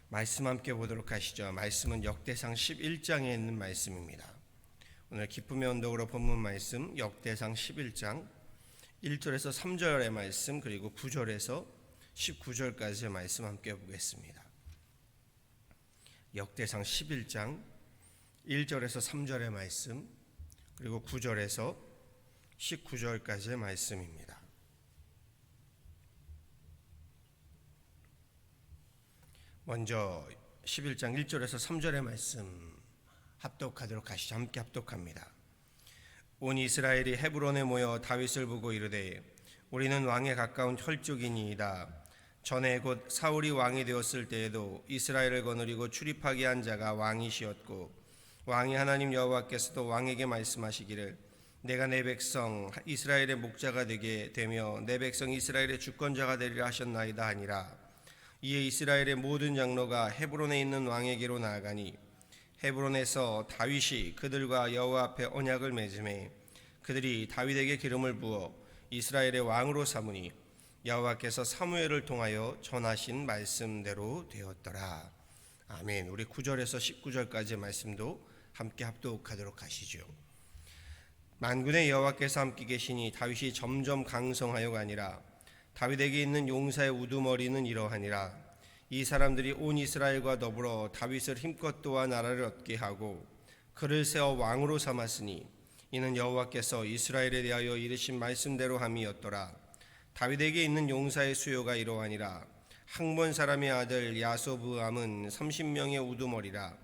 말씀 함께 보도록 하시죠. 말씀은 역대상 11장에 있는 말씀입니다. 오늘 기쁨의 언덕으로 본문 말씀 역대상 11장 1절에서 3절의 말씀, 그리고 9절에서 19절까지의 말씀 함께 보겠습니다. 역대상 11장 1절에서 3절의 말씀, 그리고 9절에서 19절까지의 말씀입니다. 먼저 11장 1절에서 3절의 말씀 합독하도록 하시죠. 함께 합독합니다. 온 이스라엘이 헤브론에 모여 다윗을 보고 이르되 우리는 왕에 가까운 혈족이니이다. 전에 곧 사울이 왕이 되었을 때에도 이스라엘을 거느리고 출입하게 한 자가 왕이시었고 왕이 하나님 여호와께서도 왕에게 말씀하시기를 내가 내 백성 이스라엘의 목자가 되게 되며 내 백성 이스라엘의 주권자가 되리라 하셨나이다 하니라. 이에 이스라엘의 모든 장로가 헤브론에 있는 왕에게로 나아가니 헤브론에서 다윗이 그들과 여호와 앞에 언약을 맺음에 그들이 다윗에게 기름을 부어 이스라엘의 왕으로 삼으니 여호와께서 사무엘을 통하여 전하신 말씀대로 되었더라. 아멘. 우리 9절에서 19절까지의 말씀도 함께 합독하도록 하시죠. 만군의 여호와께서 함께 계시니 다윗이 점점 강성하여가 아니라 다윗에게 있는 용사의 우두머리는 이러하니라. 이 사람들이 온 이스라엘과 더불어 다윗을 힘껏 도와 나라를 얻게 하고 그를 세워 왕으로 삼았으니 이는 여호와께서 이스라엘에 대하여 이르신 말씀대로 함이었더라. 다윗에게 있는 용사의 수요가 이러하니라. 항본 사람의 아들 야소브암은 30명의 우두머리라.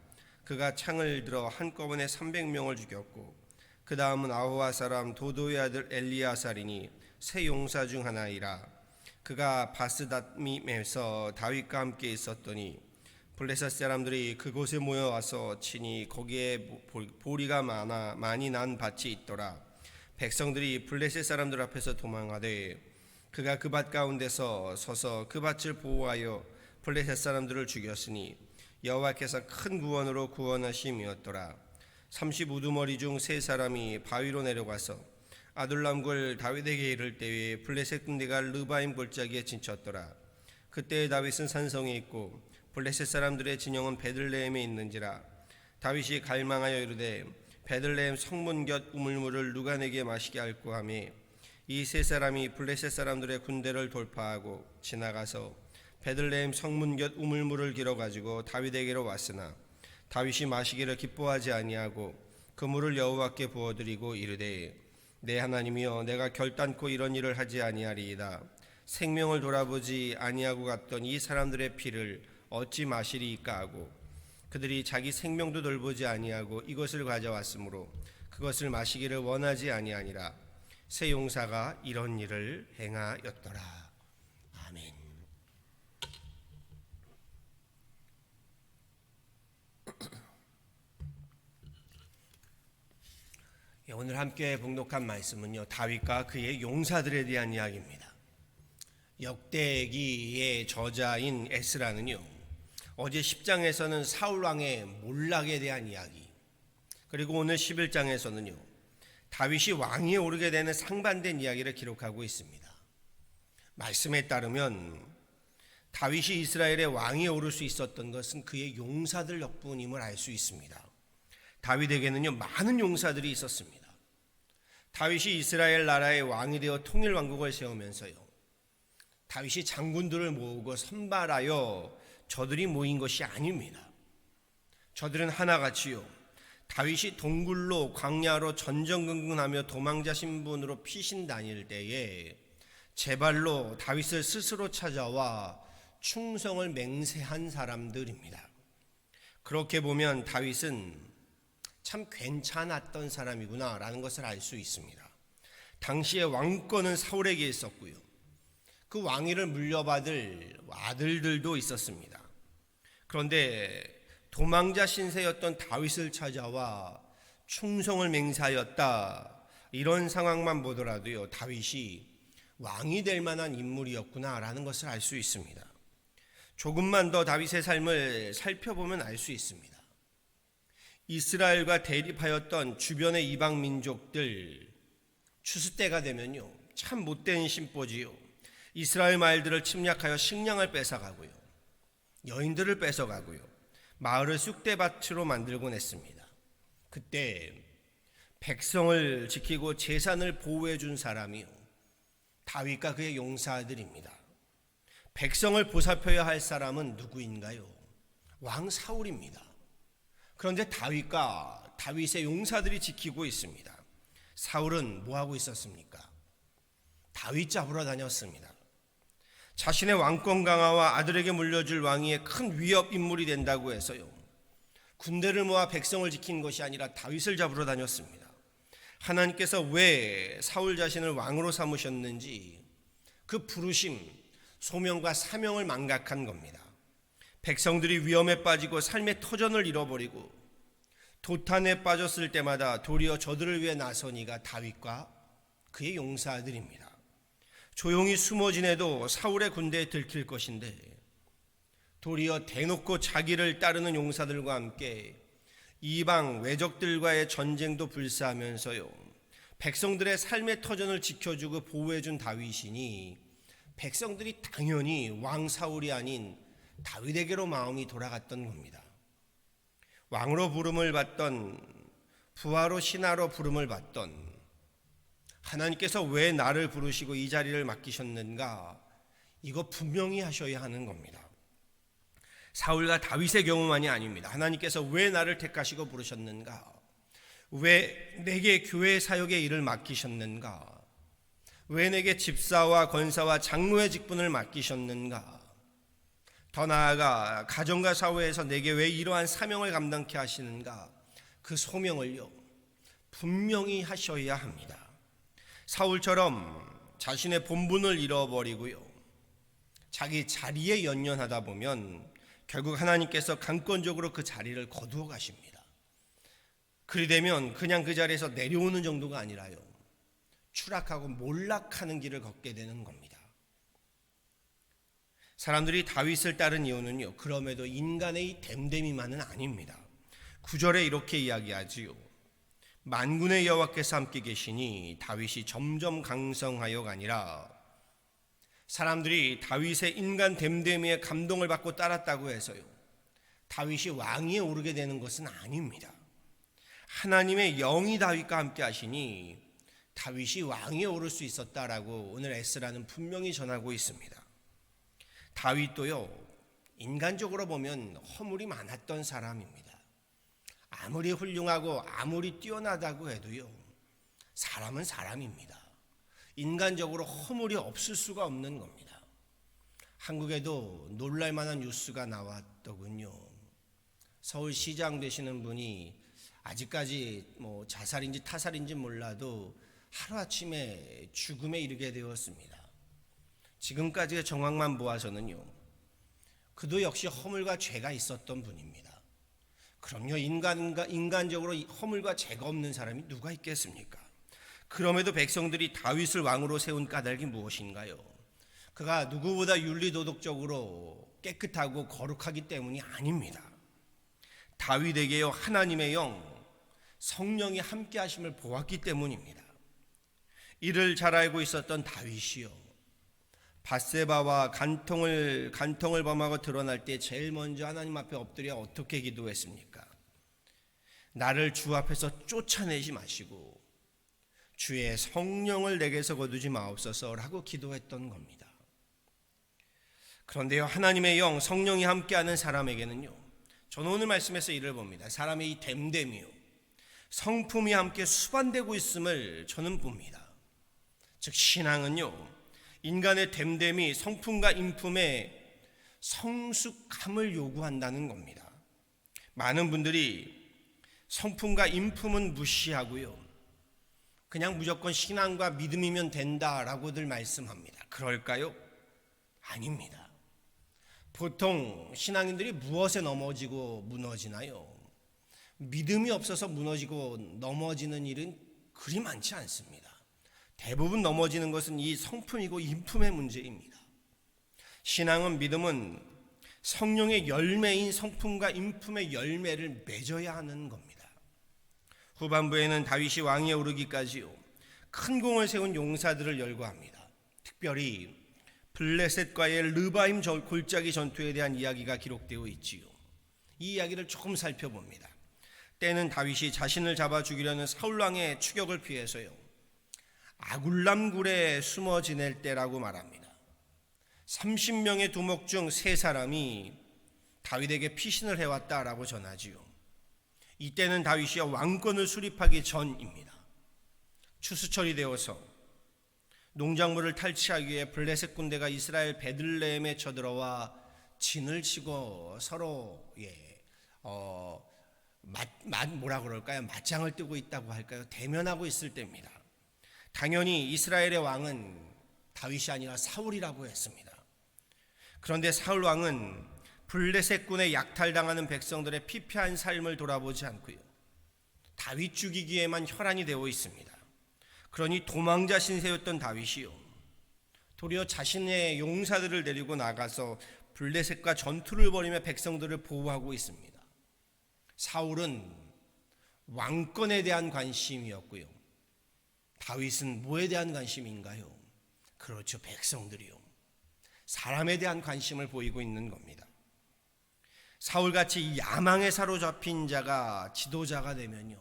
그가 창을 들어 한꺼번에 300명을 죽였고 그 다음은 아호와 사람 도도의 아들 엘리아살이니 세 용사 중 하나이라. 그가 바스닷밈에서 다윗과 함께 있었더니 블레셋 사람들이 그곳에 모여와서 치니 거기에 보리가 많이 난 밭이 있더라. 백성들이 블레셋 사람들 앞에서 도망하되 그가 그 밭 가운데서 서서 그 밭을 보호하여 블레셋 사람들을 죽였으니 여호와께서 큰 구원으로 구원하심이었더라. 30우두머리 중 세 사람이 바위로 내려가서 아둘람굴 다윗에게 이를 때에 블레셋 군대가 르바임 골짜기에 진쳤더라. 그때 다윗은 산성에 있고 블레셋 사람들의 진영은 베들레헴에 있는지라. 다윗이 갈망하여 이르되 베들레헴 성문 곁 우물물을 누가 내게 마시게 할꼬 하며 이 세 사람이 블레셋 사람들의 군대를 돌파하고 지나가서 베들레헴 성문 곁 우물물을 길어 가지고 다윗에게로 왔으나 다윗이 마시기를 기뻐하지 아니하고 그 물을 여호와께 부어드리고 이르되 내 하나님이여 내가 결단코 이런 일을 하지 아니하리이다. 생명을 돌아보지 아니하고 갔던 이 사람들의 피를 어찌 마시리이까 하고 그들이 자기 생명도 돌보지 아니하고 이것을 가져왔으므로 그것을 마시기를 원하지 아니하니라. 세 용사가 이런 일을 행하였더라. 아멘. 오늘 함께 봉독한 말씀은요, 다윗과 그의 용사들에 대한 이야기입니다. 역대기의 저자인 에스라는요, 어제 10장에서는 사울 왕의 몰락에 대한 이야기, 그리고 오늘 11장에서는요 다윗이 왕위에 오르게 되는 상반된 이야기를 기록하고 있습니다. 말씀에 따르면 다윗이 이스라엘의 왕위에 오를 수 있었던 것은 그의 용사들 덕분임을 알 수 있습니다. 다윗에게는요 많은 용사들이 있었습니다. 다윗이 이스라엘 나라의 왕이 되어 통일 왕국을 세우면서요 다윗이 장군들을 모으고 선발하여 저들이 모인 것이 아닙니다. 저들은 하나같이요 다윗이 동굴로 광야로 전전긍긍하며 도망자 신분으로 피신 다닐 때에 제 발로 다윗을 스스로 찾아와 충성을 맹세한 사람들입니다. 그렇게 보면 다윗은 참 괜찮았던 사람이구나 라는 것을 알 수 있습니다. 당시에 왕권은 사울에게 있었고요 그 왕위를 물려받을 아들들도 있었습니다. 그런데 도망자 신세였던 다윗을 찾아와 충성을 맹세하였다, 이런 상황만 보더라도요 다윗이 왕이 될 만한 인물이었구나 라는 것을 알 수 있습니다. 조금만 더 다윗의 삶을 살펴보면 알 수 있습니다. 이스라엘과 대립하였던 주변의 이방 민족들 추수 때가 되면요 참 못된 심보지요. 이스라엘 말들을 침략하여 식량을 뺏어가고요 여인들을 뺏어가고요, 마을을 쑥대밭으로 만들곤 했습니다. 그때 백성을 지키고 재산을 보호해 준 사람이요, 다윗과 그의 용사들입니다. 백성을 보살펴야 할 사람은 누구인가요? 왕 사울입니다. 그런데 다윗의 용사들이 지키고 있습니다. 사울은 뭐하고 있었습니까? 다윗 잡으러 다녔습니다. 자신의 왕권 강화와 아들에게 물려줄 왕위의 큰 위협 인물이 된다고 해서요, 군대를 모아 백성을 지킨 것이 아니라 다윗을 잡으러 다녔습니다. 하나님께서 왜 사울 자신을 왕으로 삼으셨는지 그 부르심, 소명과 사명을 망각한 겁니다. 백성들이 위험에 빠지고 삶의 터전을 잃어버리고 도탄에 빠졌을 때마다 도리어 저들을 위해 나선 이가 다윗과 그의 용사들입니다. 조용히 숨어 지내도 사울의 군대에 들킬 것인데 도리어 대놓고 자기를 따르는 용사들과 함께 이방 외적들과의 전쟁도 불사하면서요, 백성들의 삶의 터전을 지켜주고 보호해준 다윗이니 백성들이 당연히 왕 사울이 아닌 다윗에게로 마음이 돌아갔던 겁니다. 왕으로 부름을 받던, 부하로 신하로 부름을 받던 하나님께서 왜 나를 부르시고 이 자리를 맡기셨는가, 이거 분명히 하셔야 하는 겁니다. 사울과 다윗의 경우만이 아닙니다. 하나님께서 왜 나를 택하시고 부르셨는가, 왜 내게 교회 사역의 일을 맡기셨는가, 왜 내게 집사와 권사와 장로의 직분을 맡기셨는가, 더 나아가 가정과 사회에서 내게 왜 이러한 사명을 감당케 하시는가, 그 소명을요 분명히 하셔야 합니다. 사울처럼 자신의 본분을 잃어버리고요, 자기 자리에 연연하다 보면 결국 하나님께서 강권적으로 그 자리를 거두어 가십니다. 그리 되면 그냥 그 자리에서 내려오는 정도가 아니라요, 추락하고 몰락하는 길을 걷게 되는 겁니다. 사람들이 다윗을 따른 이유는요, 그럼에도 인간의 이 됨됨이만은 아닙니다. 9절에 이렇게 이야기하지요. 만군의 여호와께서 함께 계시니 다윗이 점점 강성하여가 아니라, 사람들이 다윗의 인간 됨됨이에 감동을 받고 따랐다고 해서요, 다윗이 왕위에 오르게 되는 것은 아닙니다. 하나님의 영이 다윗과 함께 하시니 다윗이 왕위에 오를 수 있었다라고 오늘 에스라는 분명히 전하고 있습니다. 다윗도요, 인간적으로 보면 허물이 많았던 사람입니다. 아무리 훌륭하고 아무리 뛰어나다고 해도요, 사람은 사람입니다. 인간적으로 허물이 없을 수가 없는 겁니다. 한국에도 놀랄만한 뉴스가 나왔더군요. 서울시장 되시는 분이 아직까지 자살인지 타살인지 몰라도 하루아침에 죽음에 이르게 되었습니다. 지금까지의 정황만 보아서는요, 그도 역시 허물과 죄가 있었던 분입니다. 그럼요, 인간적으로 허물과 죄가 없는 사람이 누가 있겠습니까? 그럼에도 백성들이 다윗을 왕으로 세운 까닭이 무엇인가요? 그가 누구보다 윤리도덕적으로 깨끗하고 거룩하기 때문이 아닙니다. 다윗에게요, 하나님의 영, 성령이 함께 하심을 보았기 때문입니다. 이를 잘 알고 있었던 다윗이요, 밧세바와 간통을 범하고 드러날 때 제일 먼저 하나님 앞에 엎드려 어떻게 기도했습니까? 나를 주 앞에서 쫓아내지 마시고 주의 성령을 내게서 거두지 마옵소서라고 기도했던 겁니다. 그런데요, 하나님의 영, 성령이 함께하는 사람에게는요, 저는 오늘 말씀에서 이를 봅니다. 사람의 이 됨됨이요, 성품이 함께 수반되고 있음을 저는 봅니다. 즉 신앙은요, 인간의 됨됨이 성품과 인품의 성숙함을 요구한다는 겁니다. 많은 분들이 성품과 인품은 무시하고요, 그냥 무조건 신앙과 믿음이면 된다라고들 말씀합니다. 그럴까요? 아닙니다. 보통 신앙인들이 무엇에 넘어지고 무너지나요? 믿음이 없어서 무너지고 넘어지는 일은 그리 많지 않습니다. 대부분 넘어지는 것은 이 성품이고 인품의 문제입니다. 신앙은, 믿음은 성령의 열매인 성품과 인품의 열매를 맺어야 하는 겁니다. 후반부에는 다윗이 왕위에 오르기까지요, 큰 공을 세운 용사들을 열거합니다. 특별히 블레셋과의 르바임 골짜기 전투에 대한 이야기가 기록되어 있지요. 이 이야기를 조금 살펴봅니다. 때는 다윗이 자신을 잡아 죽이려는 사울왕의 추격을 피해서요, 아굴람 굴에 숨어 지낼 때라고 말합니다. 30명의 두목 중 3사람이 다윗에게 피신을 해왔다라고 전하지요. 이때는 다윗이 왕권을 수립하기 전입니다. 추수철이 되어서 농작물을 탈취하기 위해 블레셋 군대가 이스라엘 베들레헴에 쳐들어와 진을 치고 서로 맞짱을 뜨고 있다고 할까요? 대면하고 있을 때입니다. 당연히 이스라엘의 왕은 다윗이 아니라 사울이라고 했습니다. 그런데 사울 왕은 블레셋군에 약탈당하는 백성들의 피폐한 삶을 돌아보지 않고요, 다윗 죽이기에만 혈안이 되어 있습니다. 그러니 도망자 신세였던 다윗이요, 도리어 자신의 용사들을 데리고 나가서 블레셋과 전투를 벌이며 백성들을 보호하고 있습니다. 사울은 왕권에 대한 관심이었고요, 다윗은 뭐에 대한 관심인가요? 그렇죠, 백성들이요, 사람에 대한 관심을 보이고 있는 겁니다. 사울같이 야망에 사로잡힌 자가 지도자가 되면요,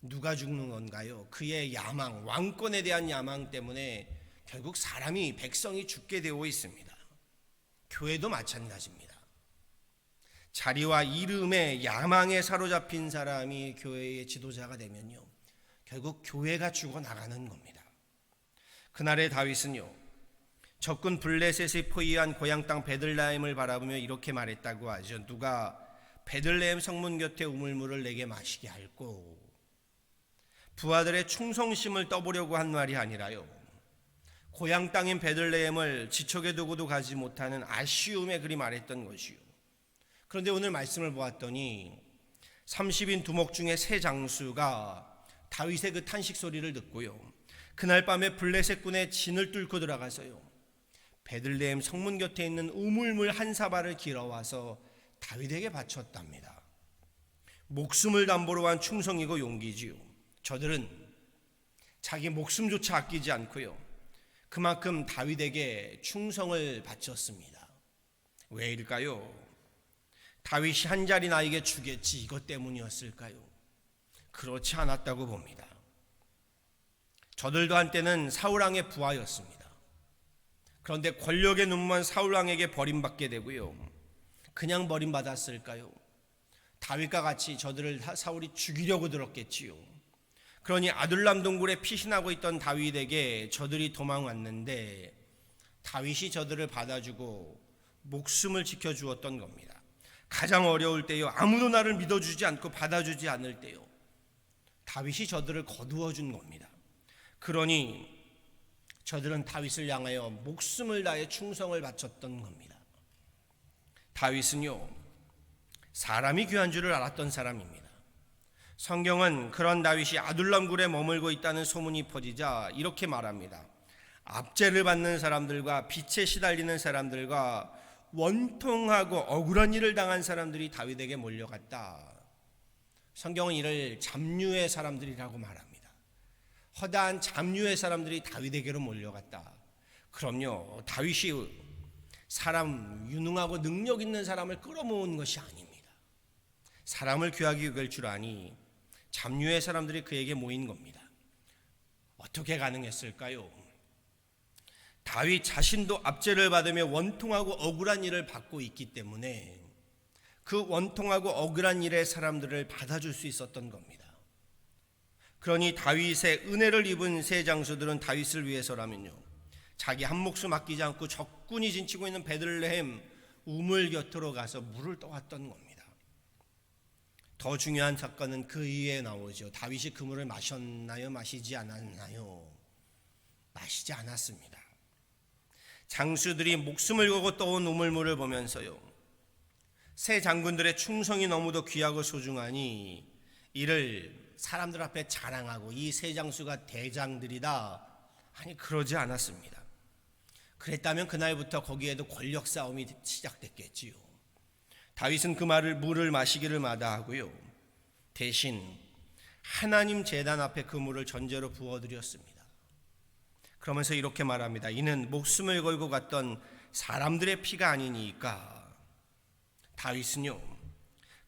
누가 죽는 건가요? 그의 야망, 왕권에 대한 야망 때문에 결국 사람이, 백성이 죽게 되어 있습니다. 교회도 마찬가지입니다. 자리와 이름에 야망에 사로잡힌 사람이 교회의 지도자가 되면요, 결국 교회가 죽어나가는 겁니다. 그날의 다윗은요, 적군 블레셋이 포위한 고향 땅 베들레헴을 바라보며 이렇게 말했다고 하죠. 누가 베들레헴 성문 곁에 우물물을 내게 마시게 할꼬. 부하들의 충성심을 떠보려고 한 말이 아니라요, 고향 땅인 베들레헴을 지척에 두고도 가지 못하는 아쉬움에 그리 말했던 것이요. 그런데 오늘 말씀을 보았더니 30인 두목 중에 3장수가 다윗의 그 탄식 소리를 듣고요, 그날 밤에 블레셋 군의 진을 뚫고 들어가서요, 베들레헴 성문 곁에 있는 우물물 한 사발을 길어와서 다윗에게 바쳤답니다. 목숨을 담보로 한 충성이고 용기지요. 저들은 자기 목숨조차 아끼지 않고요, 그만큼 다윗에게 충성을 바쳤습니다. 왜일까요? 다윗이 한 자리 나에게 주겠지, 이것 때문이었을까요? 그렇지 않았다고 봅니다. 저들도 한때는 사울왕의 부하였습니다. 그런데 권력에 눈먼 사울왕에게 버림받게 되고요, 그냥 버림받았을까요? 다윗과 같이 저들을 사울이 죽이려고 들었겠지요. 그러니 아둘람 동굴에 피신하고 있던 다윗에게 저들이 도망왔는데 다윗이 저들을 받아주고 목숨을 지켜주었던 겁니다. 가장 어려울 때요, 아무도 나를 믿어주지 않고 받아주지 않을 때요, 다윗이 저들을 거두어 준 겁니다. 그러니 저들은 다윗을 향하여 목숨을 다해 충성을 바쳤던 겁니다. 다윗은요, 사람이 귀한 줄을 알았던 사람입니다. 성경은 그런 다윗이 아둘람 굴에 머물고 있다는 소문이 퍼지자 이렇게 말합니다. 압제를 받는 사람들과 빛에 시달리는 사람들과 원통하고 억울한 일을 당한 사람들이 다윗에게 몰려갔다. 성경은 이를 잡류의 사람들이라고 말합니다. 허다한 잡류의 사람들이 다윗에게로 몰려갔다. 그럼요, 다윗이 사람, 유능하고 능력 있는 사람을 끌어모은 것이 아닙니다. 사람을 귀하게 여길 줄 아니 잡류의 사람들이 그에게 모인 겁니다. 어떻게 가능했을까요? 다윗 자신도 압제를 받으며 원통하고 억울한 일을 받고 있기 때문에 그 원통하고 억울한 일의 사람들을 받아줄 수 있었던 겁니다. 그러니 다윗의 은혜를 입은 3장수들은 다윗을 위해서라면요, 자기 한 목숨 아끼지 않고 적군이 진치고 있는 베들레헴 우물 곁으로 가서 물을 떠왔던 겁니다. 더 중요한 사건은 그 이후에 나오죠. 다윗이 그 물을 마셨나요? 마시지 않았나요? 마시지 않았습니다. 장수들이 목숨을 걸고 떠온 우물물을 보면서요, 3 장군들의 충성이 너무도 귀하고 소중하니 이를 사람들 앞에 자랑하고 이 3 장수가 대장들이다, 아니 그러지 않았습니다. 그랬다면 그날부터 거기에도 권력 싸움이 시작됐겠지요. 다윗은 그 물을 마시기를 마다하고요, 대신 하나님 제단 앞에 그 물을 전제로 부어드렸습니다. 그러면서 이렇게 말합니다. 이는 목숨을 걸고 갔던 사람들의 피가 아니니까. 다윗은요,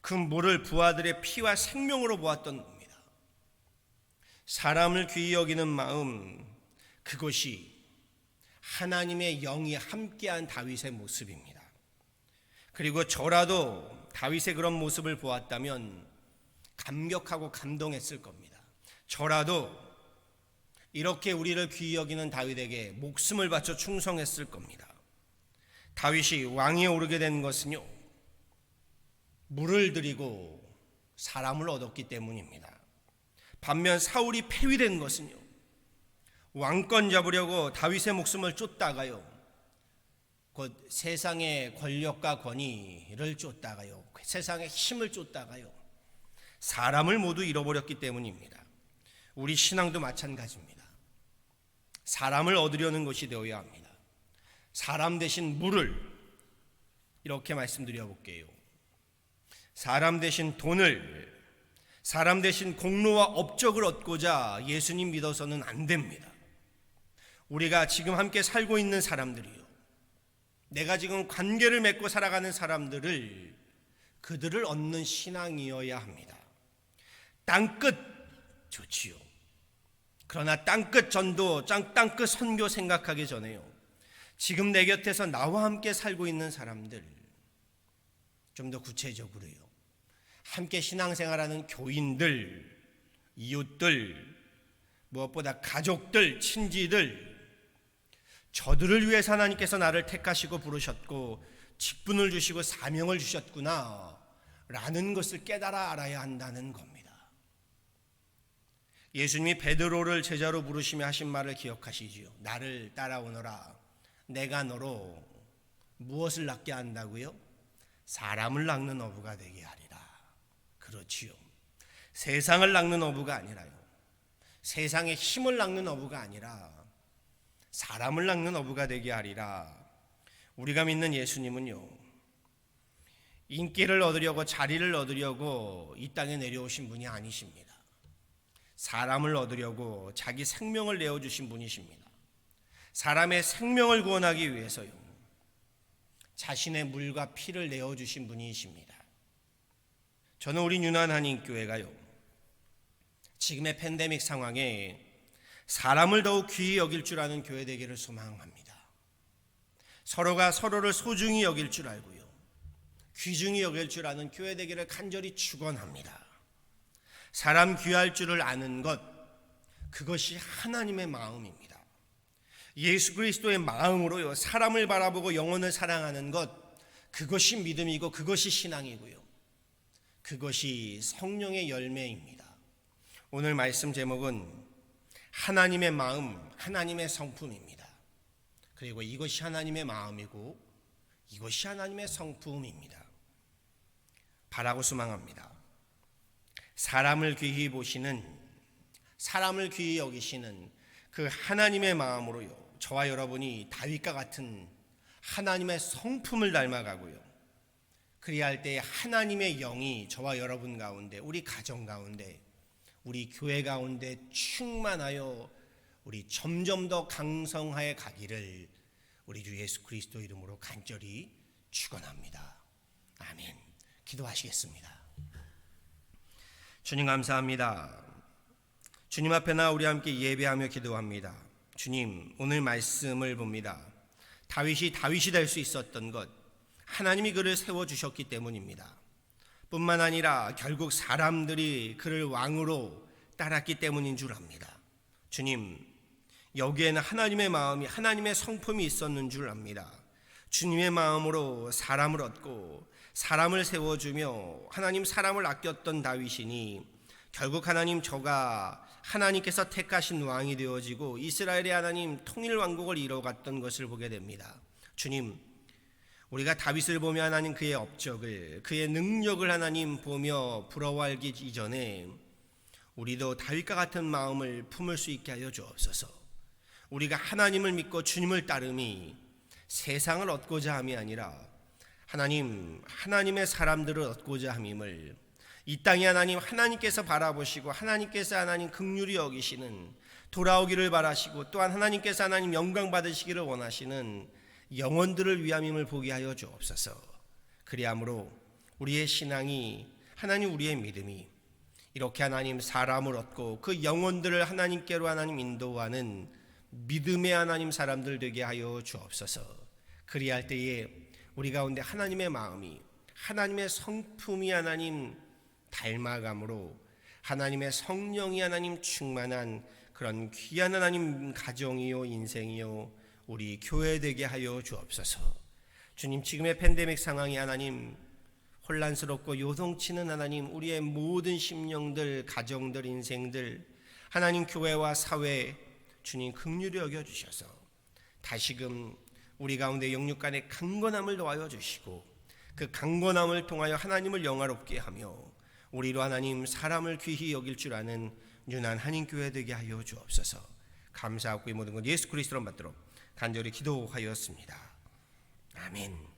그 물을 부하들의 피와 생명으로 보았던 겁니다. 사람을 귀히 여기는 마음, 그것이 하나님의 영이 함께한 다윗의 모습입니다. 그리고 저라도 다윗의 그런 모습을 보았다면 감격하고 감동했을 겁니다. 저라도 이렇게 우리를 귀히 여기는 다윗에게 목숨을 바쳐 충성했을 겁니다. 다윗이 왕위에 오르게 된 것은요, 물을 들이고 사람을 얻었기 때문입니다. 반면 사울이 폐위된 것은요, 왕권 잡으려고 다윗의 목숨을 쫓다가요, 곧 세상의 권력과 권위를 쫓다가요, 세상의 힘을 쫓다가요, 사람을 모두 잃어버렸기 때문입니다. 우리 신앙도 마찬가지입니다. 사람을 얻으려는 것이 되어야 합니다. 사람 대신 물을, 이렇게 말씀드려 볼게요. 사람 대신 돈을, 사람 대신 공로와 업적을 얻고자 예수님 믿어서는 안 됩니다. 우리가 지금 함께 살고 있는 사람들이요, 내가 지금 관계를 맺고 살아가는 사람들을, 그들을 얻는 신앙이어야 합니다. 땅끝 좋지요. 그러나 땅끝 전도, 땅끝 선교 생각하기 전에요, 지금 내 곁에서 나와 함께 살고 있는 사람들, 좀 더 구체적으로요, 함께 신앙생활하는 교인들, 이웃들, 무엇보다 가족들, 친지들, 저들을 위해서 하나님께서 나를 택하시고 부르셨고 직분을 주시고 사명을 주셨구나 라는 것을 깨달아 알아야 한다는 겁니다. 예수님이 베드로를 제자로 부르시며 하신 말을 기억하시지요. 나를 따라오너라. 내가 너로 무엇을 낚게 한다고요? 사람을 낚는 어부가 되게 하리라. 그렇지요. 세상을 낚는 어부가 아니라요, 세상의 힘을 낚는 어부가 아니라 사람을 낚는 어부가 되게 하리라. 우리가 믿는 예수님은요, 인기를 얻으려고, 자리를 얻으려고 이 땅에 내려오신 분이 아니십니다. 사람을 얻으려고 자기 생명을 내어주신 분이십니다. 사람의 생명을 구원하기 위해서요, 자신의 물과 피를 내어주신 분이십니다. 저는 우리 유난한인교회가요, 지금의 팬데믹 상황에 사람을 더욱 귀히 여길 줄 아는 교회 되기를 소망합니다. 서로가 서로를 소중히 여길 줄 알고요, 귀중히 여길 줄 아는 교회 되기를 간절히 축원합니다. 사람 귀할 줄을 아는 것, 그것이 하나님의 마음입니다. 예수 그리스도의 마음으로요, 사람을 바라보고 영혼을 사랑하는 것, 그것이 믿음이고 그것이 신앙이고요, 그것이 성령의 열매입니다. 오늘 말씀 제목은 하나님의 마음, 하나님의 성품입니다. 그리고 이것이 하나님의 마음이고 이것이 하나님의 성품입니다. 바라고 소망합니다. 사람을 귀히 보시는, 사람을 귀히 여기시는 그 하나님의 마음으로요, 저와 여러분이 다윗과 같은 하나님의 성품을 닮아가고요, 그리할 때 하나님의 영이 저와 여러분 가운데, 우리 가정 가운데, 우리 교회 가운데 충만하여 우리 점점 더 강성하여 가기를 우리 주 예수 그리스도 이름으로 간절히 축원합니다. 아멘. 기도하시겠습니다. 주님 감사합니다. 주님 앞에 나 우리 함께 예배하며 기도합니다. 주님, 오늘 말씀을 봅니다. 다윗이 될 수 있었던 것, 하나님이 그를 세워주셨기 때문입니다. 뿐만 아니라 결국 사람들이 그를 왕으로 따랐기 때문인 줄 압니다. 주님, 여기에는 하나님의 마음이, 하나님의 성품이 있었는 줄 압니다. 주님의 마음으로 사람을 얻고 사람을 세워주며 하나님 사람을 아꼈던 다윗이니 결국 하나님, 저가 하나님께서 택하신 왕이 되어지고 이스라엘의 하나님 통일 왕국을 이뤄갔던 것을 보게 됩니다. 주님, 우리가 다윗을 보며 하나님 그의 업적을, 그의 능력을 하나님 보며 부러워하기 이전에 우리도 다윗과 같은 마음을 품을 수 있게 하여 주옵소서. 우리가 하나님을 믿고 주님을 따름이 세상을 얻고자 함이 아니라 하나님, 하나님의 사람들을 얻고자 함임을 이 땅에 하나님께서 바라보시고 하나님께서 긍휼히 여기시는, 돌아오기를 바라시고 또한 하나님께서 영광 받으시기를 원하시는 영혼들을 위함임을 보게 하여 주옵소서. 그리함으로 우리의 신앙이, 우리의 믿음이 이렇게 사람을 얻고 그 영혼들을 하나님께로 인도하는 믿음의 사람들 되게 하여 주옵소서. 그리할 때에 우리 가운데 하나님의 마음이, 하나님의 성품이 닮아감으로 하나님의 성령이 충만한 그런 귀한 가정이요 인생이요 우리 교회 되게 하여 주옵소서. 주님, 지금의 팬데믹 상황이 혼란스럽고 요동치는 우리의 모든 심령들, 가정들, 인생들, 교회와 사회, 주님 긍휼히 여겨주셔서 다시금 우리 가운데 영육 간의 강건함을 더하여 주시고 그 강건함을 통하여 하나님을 영화롭게 하며 우리로 사람을 귀히 여길 줄 아는 유난 한인교회 되게 하여 주옵소서. 감사하고 이 모든 것 예수 그리스도로 받도록 간절히 기도하였습니다. 아멘.